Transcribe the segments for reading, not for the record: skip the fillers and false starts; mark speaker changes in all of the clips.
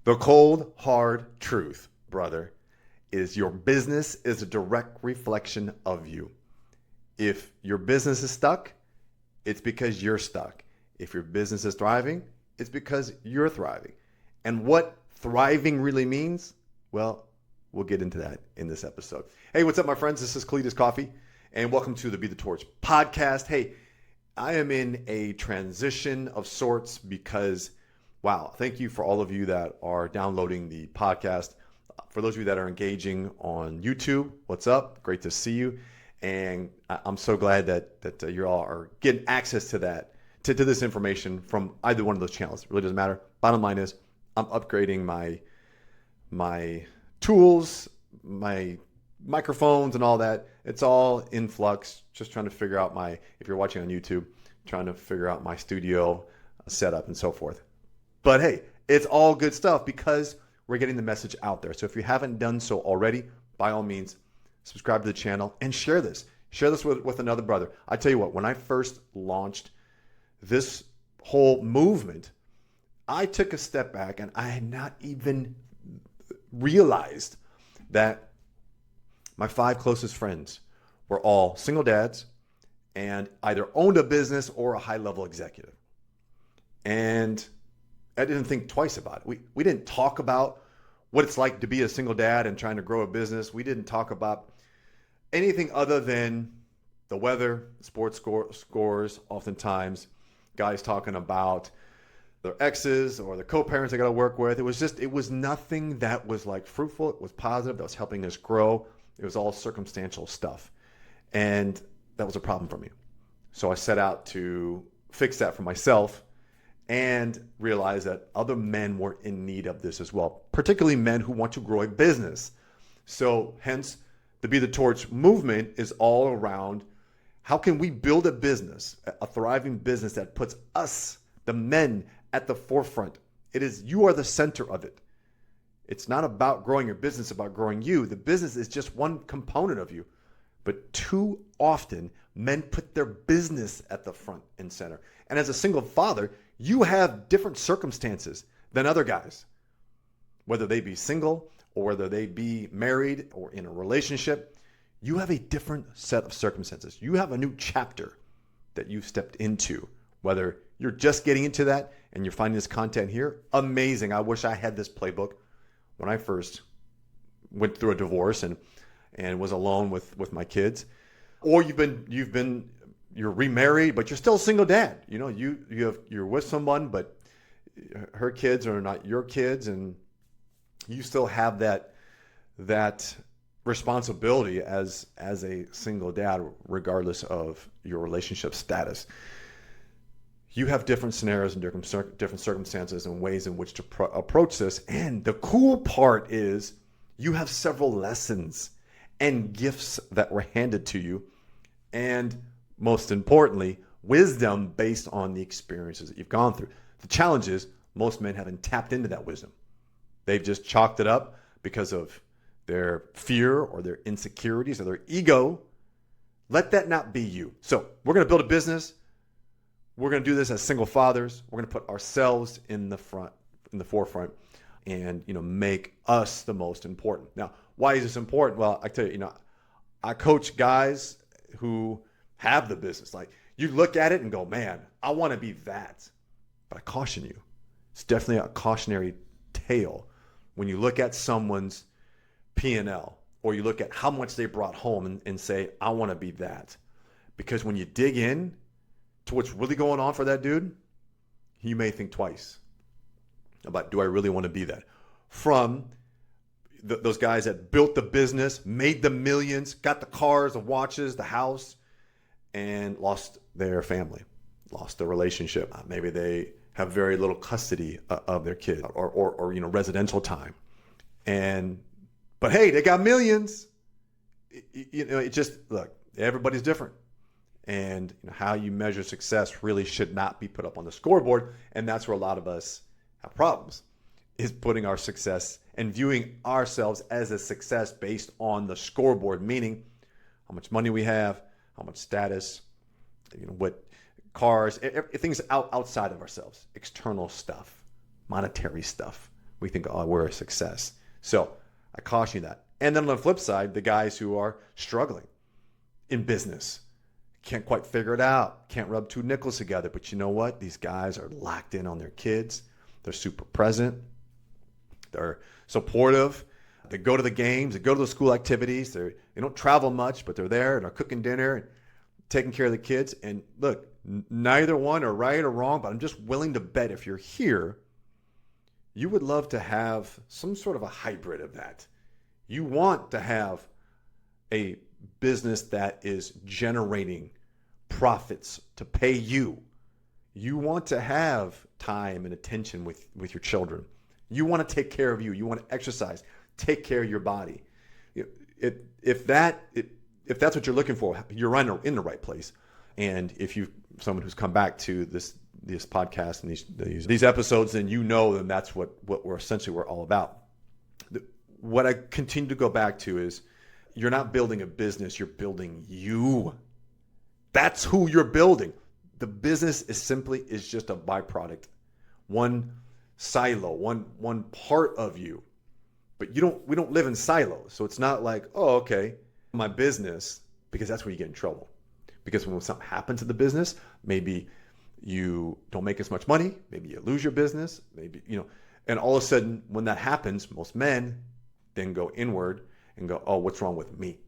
Speaker 1: The cold, hard truth, brother, is your business is a direct reflection of you. If your business is stuck, it's because you're stuck. If your business is thriving, it's because you're thriving. And what thriving really means, well, we'll get into that in this episode. Hey, what's up, my friends? This is Cletus Coffey, and welcome to the Be the Torch podcast. Hey, I am in a transition of sorts because, wow, thank you for all of you that are downloading the podcast. For those of you that are engaging on YouTube, what's up? Great to see you. And I'm so glad that you all are getting access to that, to this information from either one of those channels. It really doesn't matter. Bottom line is I'm upgrading my tools, my microphones and all that. It's all in flux. Just trying to figure out if you're watching on YouTube, trying to figure out my studio setup and so forth. But hey, it's all good stuff because we're getting the message out there. So if you haven't done so already, by all means, subscribe to the channel and share this. Share this with another brother. I tell you what, when I first launched this whole movement, I took a step back and I had not even realized that my 5 closest friends were all single dads and either owned a business or a high-level executive. And I didn't think twice about it. We didn't talk about what it's like to be a single dad and trying to grow a business. We didn't talk about anything other than the weather, sports scores, oftentimes guys talking about their exes or the co-parents they got to work with. It was nothing that was like fruitful. It was positive. That was helping us grow. It was all circumstantial stuff. And that was a problem for me. So I set out to fix that for myself and realized that other men were in need of this as well, particularly men who want to grow a business. So hence, the Be the Torch movement is all around how can we build a business, a thriving business that puts us, the men, at the forefront. You are the center of it. It's not about growing your business, it's about growing you. The business is just one component of you. But too often, men put their business at the front and center. And as a single father, you have different circumstances than other guys, whether they be single or whether they be married or in a relationship. You have a different set of circumstances. You have a new chapter that you've stepped into, whether you're just getting into that and you're finding this content here. Amazing. I wish I had this playbook when I first went through a divorce and was alone with my kids. Or you're remarried, but you're still a single dad. You know, you're with someone, but her kids are not your kids, and you still have that responsibility as a single dad, regardless of your relationship status. You have different scenarios and different circumstances and ways in which to approach this. And the cool part is you have several lessons and gifts that were handed to you, and most importantly, wisdom based on the experiences that you've gone through. The challenge is most men haven't tapped into that wisdom. They've just chalked it up because of their fear or their insecurities or their ego. Let that not be you. So we're going to build a business. We're going to do this as single fathers. We're going to put ourselves in the forefront, and make us the most important. Now, why is this important? Well, I tell you, I coach guys who have the business. Like, you look at it and go, man, I want to be that. But I caution you, it's definitely a cautionary tale when you look at someone's P&L or you look at how much they brought home and say, I want to be that. Because when you dig in to what's really going on for that dude, you may think twice about, do I really want to be that? From those guys that built the business, made the millions, got the cars, the watches, the house, and lost their family, lost their relationship. Maybe they have very little custody of their kid or residential time. But hey, they got millions. Look, everybody's different. And how you measure success really should not be put up on the scoreboard. And that's where a lot of us have problems, is putting our success and viewing ourselves as a success based on the scoreboard, meaning how much money we have, how much status, what cars, things outside of ourselves, external stuff, monetary stuff. We think, oh, we're a success. So I caution you that. And then on the flip side, the guys who are struggling in business, can't quite figure it out, can't rub two nickels together. But you know what? These guys are locked in on their kids. They're super present. They're supportive. They go to the games. They go to the school activities. They don't travel much, but they're there and they're cooking dinner and taking care of the kids. And look, neither one are right or wrong, but I'm just willing to bet if you're here, you would love to have some sort of a hybrid of that. You want to have a business that is generating profits to pay you. You want to have time and attention with your children. You want to take care of you. You want to exercise, take care of your body. If that's what you're looking for, you're in the right place. And if you someone who's come back to this podcast and these episodes, then you know then that's what we're all about. What I continue to go back to is you're not building a business, you're building you. That's who you're building. The business is just a byproduct, one silo, one part of you. But we don't live in silos. So it's not like, oh, okay, my business, because that's where you get in trouble. Because when something happens to the business, maybe you don't make as much money, maybe you lose your business, maybe, and all of a sudden when that happens, most men then go inward and go, oh, what's wrong with me?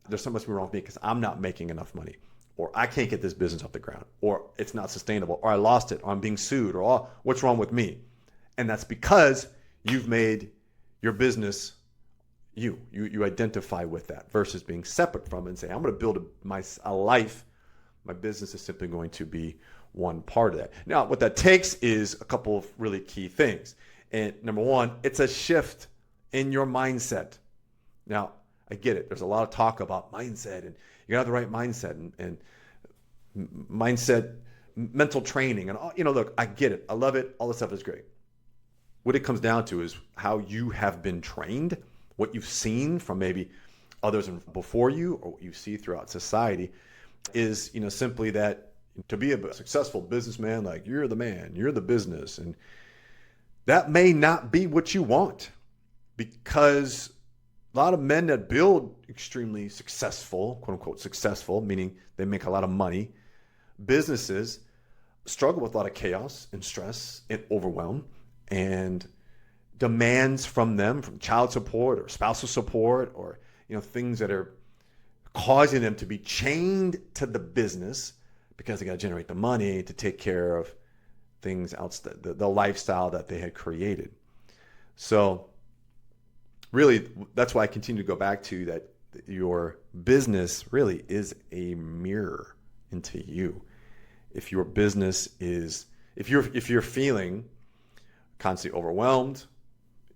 Speaker 1: There's something must be wrong with me because I'm not making enough money, or I can't get this business off the ground, or it's not sustainable, or I lost it, or I'm being sued, or oh, what's wrong with me? And that's because you've made your business you identify with that versus being separate from it and say, I'm going to build a life. My business is simply going to be one part of that. Now, what that takes is a couple of really key things. And number one, it's a shift in your mindset. Now, I get it. There's a lot of talk about mindset, and you got to have the right mindset and mindset, mental training. And, look, I get it. I love it. All this stuff is great. What it comes down to is how you have been trained, what you've seen from maybe others before you, or what you see throughout society is, simply that to be a successful businessman, like you're the man, you're the business. And that may not be what you want, because a lot of men that build extremely successful, quote unquote successful, meaning they make a lot of money, businesses struggle with a lot of chaos and stress and overwhelm and demands from them, from child support or spousal support, or things that are causing them to be chained to the business because they got to generate the money to take care of things outside the lifestyle that they had created. So really, that's why I continue to go back to that. Your business really is a mirror into you. If your business is, if you're feeling constantly overwhelmed,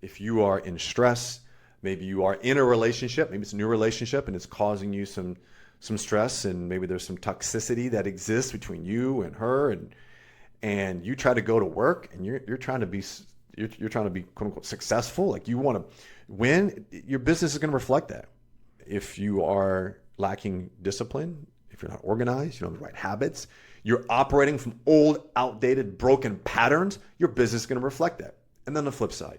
Speaker 1: if you are in stress, maybe you are in a relationship, maybe it's a new relationship and it's causing you some stress, and maybe there's some toxicity that exists between you and her, and you try to go to work and you're trying to be quote unquote successful, like you want to win, your business is going to reflect that. If you are lacking discipline, if you're not organized, you don't have the right habits, you're operating from old, outdated, broken patterns, your business is going to reflect that. And then the flip side,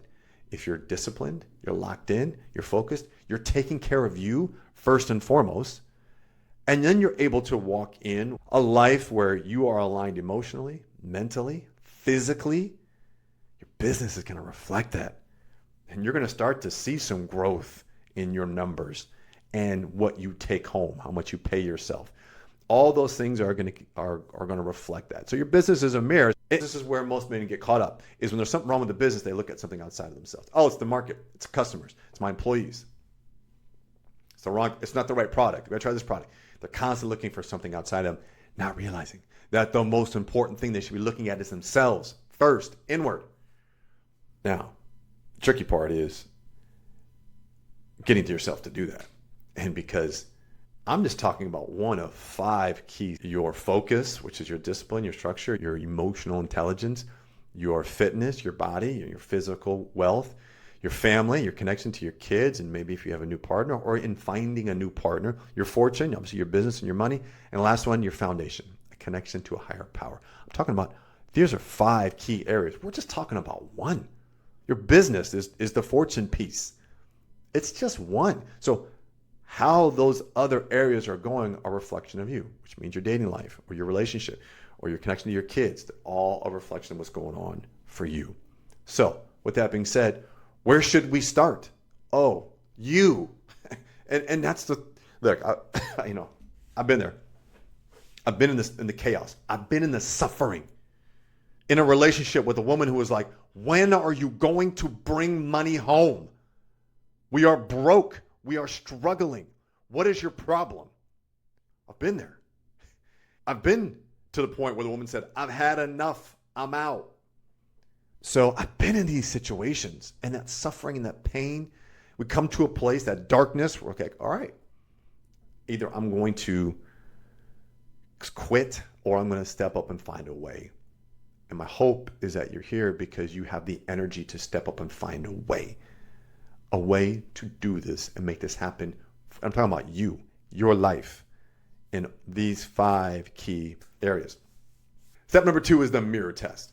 Speaker 1: if you're disciplined, you're locked in, you're focused, you're taking care of you first and foremost, and then you're able to walk in a life where you are aligned emotionally, mentally, physically, your business is going to reflect that. And you're going to start to see some growth in your numbers and what you take home, how much you pay yourself. All those things are going to reflect that. So your business is a mirror. This is where most men get caught up, is when there's something wrong with the business, they look at something outside of themselves. Oh, it's the market, it's customers, it's my employees. It's not the right product. We gotta try this product. They're constantly looking for something outside of them, not realizing that the most important thing they should be looking at is themselves first, inward. Now, the tricky part is getting to yourself to do that. And because I'm just talking about one of 5 keys: your focus, which is your discipline, your structure, your emotional intelligence, your fitness, your body, your physical wealth, your family, your connection to your kids, and maybe if you have a new partner, or in finding a new partner, your fortune, obviously your business and your money, and the last one, your foundation, a connection to a higher power. I'm talking about, these are 5 key areas. We're just talking about one. Your business is the fortune piece. It's just one. So how those other areas are going are a reflection of you, which means your dating life or your relationship or your connection to your kids. They're all a reflection of what's going on for you. So with that being said, where should we start? Oh, you. And that's the, look, I've been there. I've been in the chaos. I've been in the suffering. In a relationship with a woman who was like, when are you going to bring money home? We are broke. We are struggling. What is your problem? I've been there. I've been to the point where the woman said, I've had enough. I'm out. So I've been in these situations, and that suffering and that pain, we come to a place, that darkness, we're like, all right, either I'm going to quit or I'm going to step up and find a way. And my hope is that you're here because you have the energy to step up and find a way to do this and make this happen. I'm talking about you, your life, in these 5 key areas. Step number 2 is the mirror test.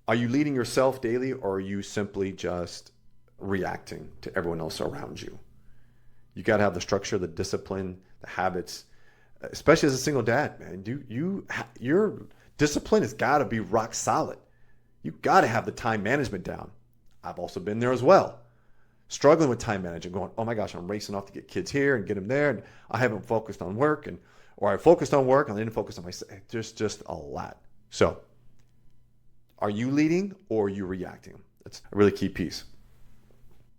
Speaker 1: Are you leading yourself daily, or are you simply just reacting to everyone else around you? You got to have the structure, the discipline, the habits, especially as a single dad, man. Your discipline has got to be rock solid. You got to have the time management down. I've also been there as well, struggling with time management, going, oh my gosh, I'm racing off to get kids here and get them there, and I haven't focused on work, or I focused on work and I didn't focus on myself. There's just a lot. So, are you leading or are you reacting? That's a really key piece.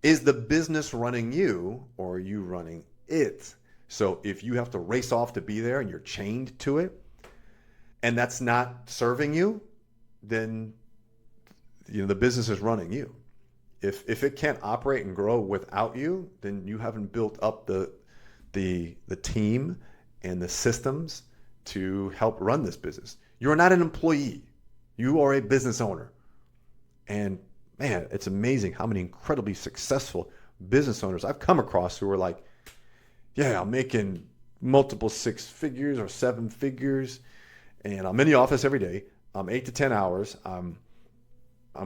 Speaker 1: Is the business running you or are you running it? So if you have to race off to be there and you're chained to it and that's not serving you, then the business is running you. If it can't operate and grow without you, then you haven't built up the team and the systems to help run this business. You're not an employee. You are a business owner. And man, it's amazing how many incredibly successful business owners I've come across who are like, yeah, I'm making multiple 6 figures or 7 figures, and I'm in the office every day. I'm 8 to 10 hours. I'm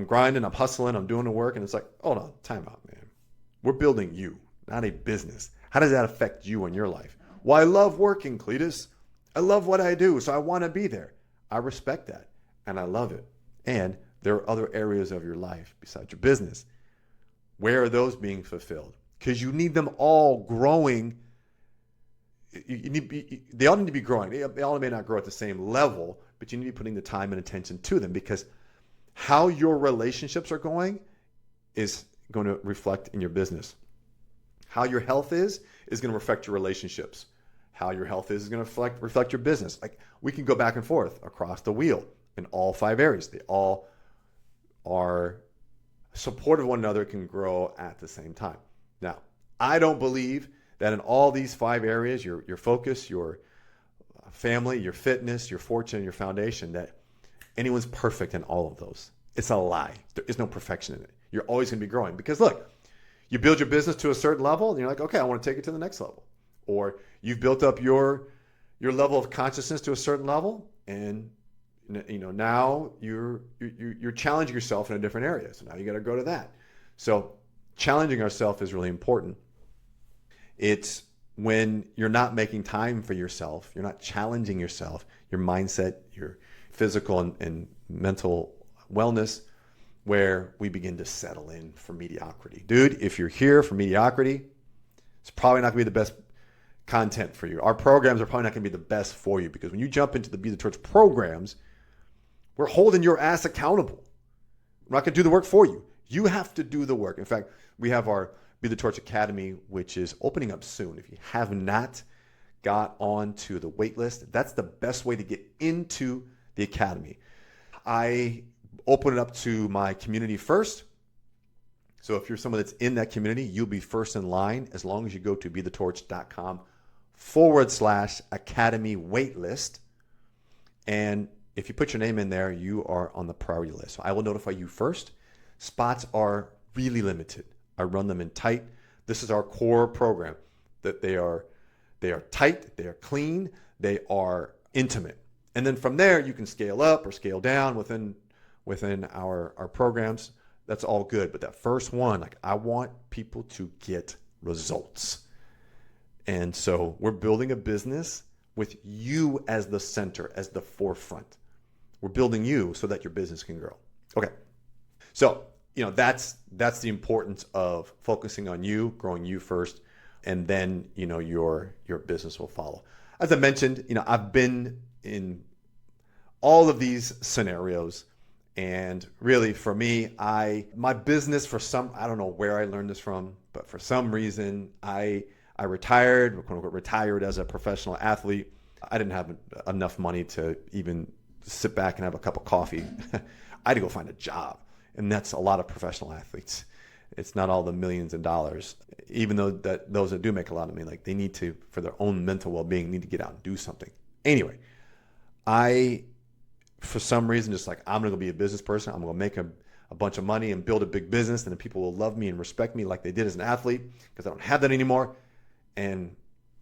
Speaker 1: grinding, I'm hustling, I'm doing the work, and it's like, hold on, time out, man. We're building you, not a business. How does that affect you and your life? Well, I love working, Cletus. I love what I do, so I want to be there. I respect that. And I love it. And there are other areas of your life besides your business. Where are those being fulfilled? Because you need them all growing. They all need to be growing. They all may not grow at the same level, but you need to be putting the time and attention to them, because how your relationships are going is going to reflect in your business. How your health is going to reflect your relationships. How your health is going to reflect your business. Like, we can go back and forth across the wheel in all 5 areas. They all are supportive of one another, can grow at the same time. Now, I don't believe that in all these 5 areas, your focus, your family, your fitness, your fortune, your foundation, that anyone's perfect in all of those. It's a lie. There is no perfection in it. You're always going to be growing, because look, you build your business to a certain level and you're like, okay, I want to take it to the next level. Or you've built up your level of consciousness to a certain level, and now you're challenging yourself in a different area. So now you got to go to that. So challenging ourselves is really important. It's when you're not making time for yourself, you're not challenging yourself, your mindset, your physical and mental wellness, where we begin to settle in for mediocrity. Dude, if you're here for mediocrity, it's probably not going to be the best content for you. Our programs are probably not going to be the best for you, because when you jump into the Be the Torch programs, we're holding your ass accountable. We're not going to do the work for you. You have to do the work. In fact, we have our Be the Torch Academy, which is opening up soon. If you have not got onto the wait list, that's the best way to get into the academy. I open it up to my community first. So if you're someone that's in that community, you'll be first in line as long as you go to bethetorch.com/academy waitlist. And if you put your name in there, you are on the priority list. So I will notify you first. Spots are really limited. I run them in tight. This is our core program. That they are tight, they are clean, they are intimate. And then from there, you can scale up or scale down within our programs. that's all good. But that first one, like, I want people to get results. And so we're building a business with you as the center, as the forefront. We're building you so that your business can grow. Okay. So, that's the importance of focusing on you, growing you first, and then, your business will follow. As I mentioned, I've been in all of these scenarios, and really for me, my business, I don't know where I learned this from, but for some reason, I retired, quote unquote, retired as a professional athlete. I didn't have enough money to even sit back and have a cup of coffee. I had to go find a job. And that's a lot of professional athletes. It's not all the millions of dollars, even though those that do make a lot of money, like, they need to, for their own mental well-being, need to get out and do something. Anyway, for some reason, just like, I'm going to go be a business person. I'm going to make a bunch of money and build a big business, and then people will love me and respect me like they did as an athlete, because I don't have that anymore. And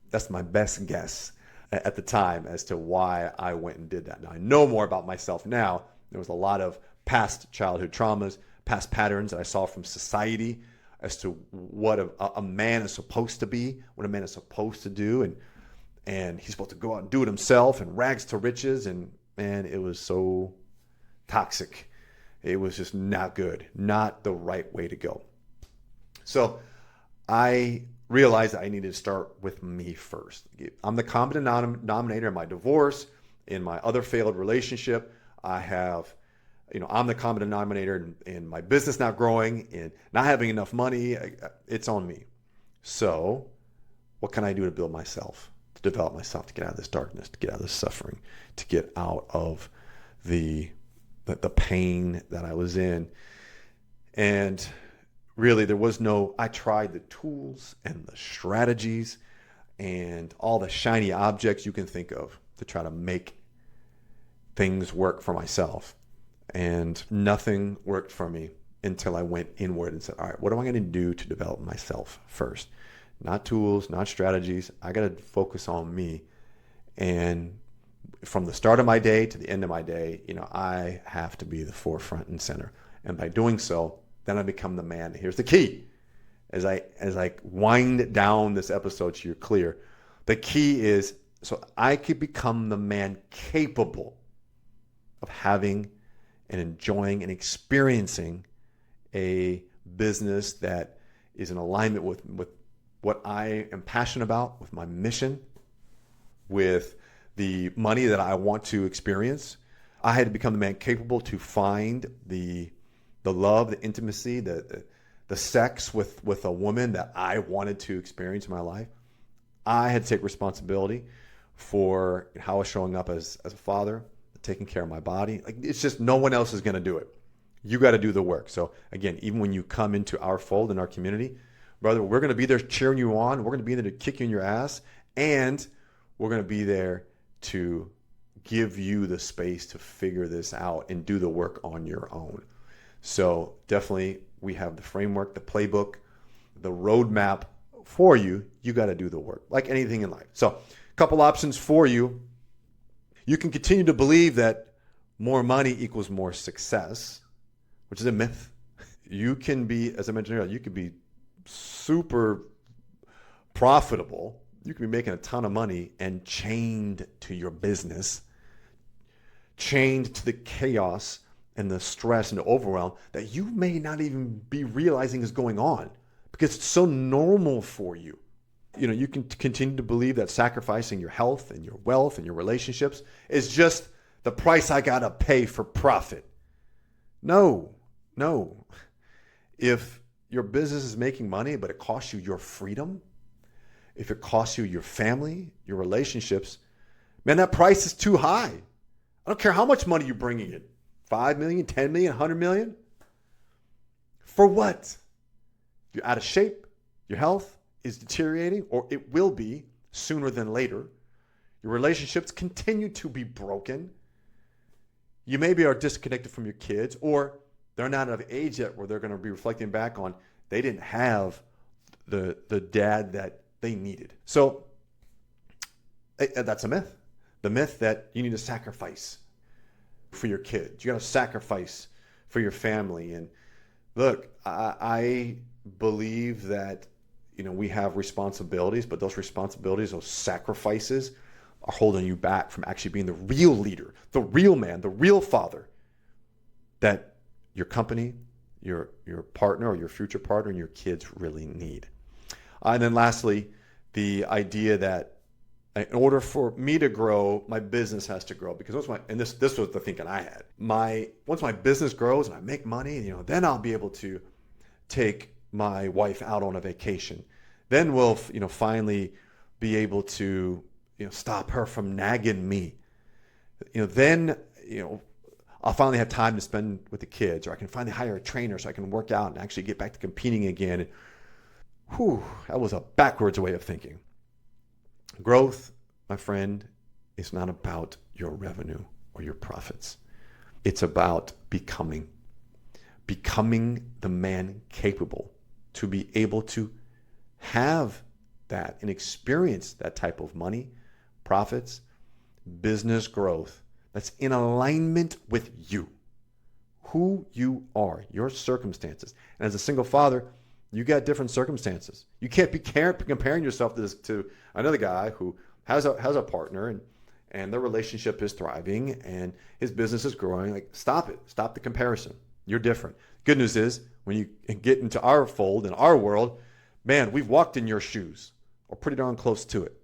Speaker 1: that's my best guess at the time as to why I went and did that. Now, I know more about myself now. There was a lot of past childhood traumas, past patterns that I saw from society as to what a man is supposed to be, what a man is supposed to do. And he's supposed to go out and do it himself, and rags to riches. And man, it was so toxic. It was just not good, not the right way to go. So I realized that I needed to start with me first. I'm the common denominator in my divorce, in my other failed relationship. I'm the common denominator in my business not growing and not having enough money. It's on me. So what can I do to build myself, to develop myself, to get out of this darkness, to get out of this suffering, to get out of the pain that I was in? And really, I tried the tools and the strategies and all the shiny objects you can think of to try to make things work for myself. And nothing worked for me until I went inward and said, all right, what am I going to do to develop myself first? Not tools, not strategies. I got to focus on me. And from the start of my day to the end of my day, I have to be the forefront and center. And by doing so, then I become the man. Here's the key. As I wind down this episode so you're clear, the key is so I could become the man capable of having and enjoying and experiencing a business that is in alignment with what I am passionate about, with my mission, with the money that I want to experience. I had to become the man capable to find the love, the intimacy, the sex with a woman that I wanted to experience in my life. I had to take responsibility for how I was showing up as a father, taking care of my body. Like, it's just no one else is going to do it. You got to do the work. So again, even when you come into our fold in our community, brother, we're going to be there cheering you on. We're going to be there to kick you in your ass. And we're going to be there to give you the space to figure this out and do the work on your own. So definitely we have the framework, the playbook, the roadmap for you. You got to do the work like anything in life. So a couple options for you. You can continue to believe that more money equals more success, which is a myth. You can be, as I mentioned earlier, you could be super profitable. You can be making a ton of money and chained to your business, chained to the chaos and the stress and the overwhelm that you may not even be realizing is going on because it's so normal for you. You can continue to believe that sacrificing your health and your wealth and your relationships is just the price I got to pay for profit. No. If your business is making money, but it costs you your freedom, if it costs you your family, your relationships, man, that price is too high. I don't care how much money you're bringing in. 5 million, 10 million, 100 million. For what? You're out of shape. Your health is deteriorating, or it will be sooner than later. Your relationships continue to be broken. You maybe are disconnected from your kids, or they're not of age yet where they're going to be reflecting back on they didn't have the dad that they needed. So that's a myth. The myth that you need to sacrifice for your kids. You got to sacrifice for your family. And Look, I believe that, we have responsibilities, but those responsibilities, those sacrifices are holding you back from actually being the real leader, the real man, the real father that your company, your partner or your future partner and your kids really need. And then lastly, the idea that in order for me to grow, my business has to grow. Because this was the thinking I had. Once my business grows and I make money, then I'll be able to take my wife out on a vacation. Then we'll, finally be able to, stop her from nagging me. Then, I'll finally have time to spend with the kids, or I can finally hire a trainer so I can work out and actually get back to competing again. Whew, that was a backwards way of thinking. Growth, my friend, is not about your revenue or your profits. It's about becoming the man capable to be able to have that and experience that type of money, profits, business growth that's in alignment with you, who you are, your circumstances. And as a single father, you got different circumstances. You can't be comparing yourself to another guy who has a partner and their relationship is thriving and his business is growing. Like, stop it. Stop the comparison. You're different. Good news is, when you get into our fold, in our world, man, we've walked in your shoes or pretty darn close to it.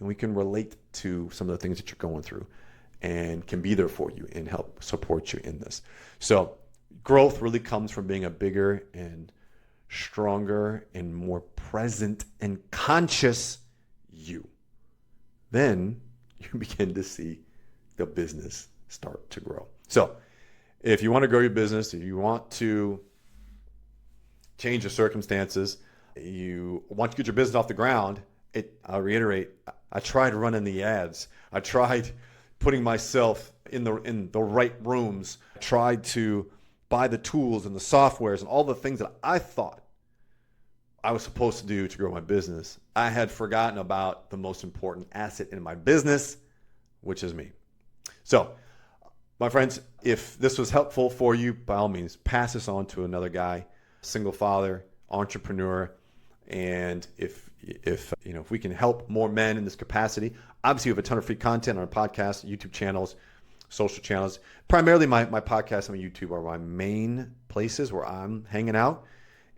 Speaker 1: And we can relate to some of the things that you're going through and can be there for you and help support you in this. So growth really comes from being a bigger and stronger and more present and conscious you. Then you begin to see the business start to grow. So if you want to grow your business, if you want to change your circumstances, you want to get your business off the ground, I'll reiterate, I tried running the ads. I tried putting myself in the right rooms. I tried to buy the tools and the softwares and all the things that I thought I was supposed to do to grow my business. I had forgotten about the most important asset in my business, which is me. So, my friends, if this was helpful for you, by all means, pass this on to another guy, single father, entrepreneur. And if we can help more men in this capacity, obviously we have a ton of free content on our podcast, YouTube channels, social channels. Primarily my podcast and my YouTube are my main places where I'm hanging out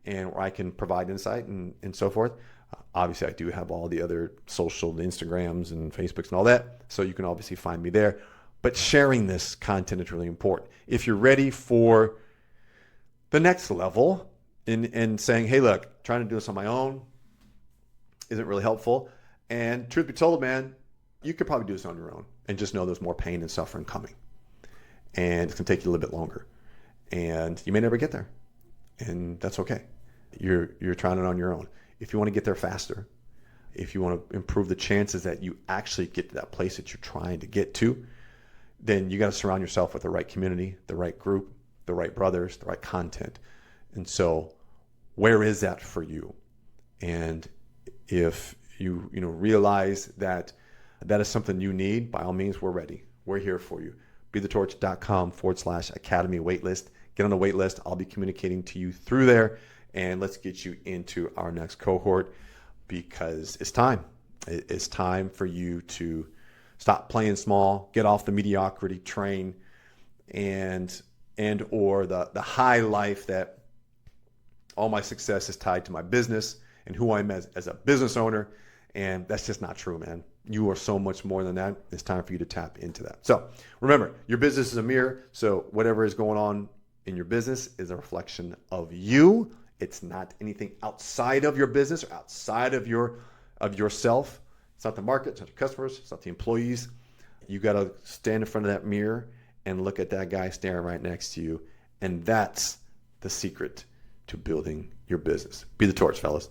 Speaker 1: and where I can provide insight and so forth. Obviously, I do have all the other social, the Instagrams and Facebooks and all that. So you can obviously find me there. But sharing this content is really important. If you're ready for the next level and saying, hey, look, trying to do this on my own isn't really helpful. And truth be told, man, you could probably do this on your own and just know there's more pain and suffering coming. And it's going to take you a little bit longer. And you may never get there. And that's okay. You're trying it on your own. If you want to get there faster, if you want to improve the chances that you actually get to that place that you're trying to get to, then you got to surround yourself with the right community, the right group, the right brothers, the right content. And so where is that for you? And if you realize that is something you need, by all means, we're ready. We're here for you. BeTheTorch.com/academy waitlist. Get on the wait list. I'll be communicating to you through there. And let's get you into our next cohort, because it's time. It's time for you to stop playing small, get off the mediocrity train and or the high life that all my success is tied to my business and who I'm as a business owner. And that's just not true, man. You are so much more than that. It's time for you to tap into that. So remember, your business is a mirror. So whatever is going on in your business is a reflection of you. It's not anything outside of your business or outside of yourself. It's not the market, it's not your customers, it's not the employees. You got to stand in front of that mirror and look at that guy staring right next to you. And that's the secret to building your business. Be the torch, fellas.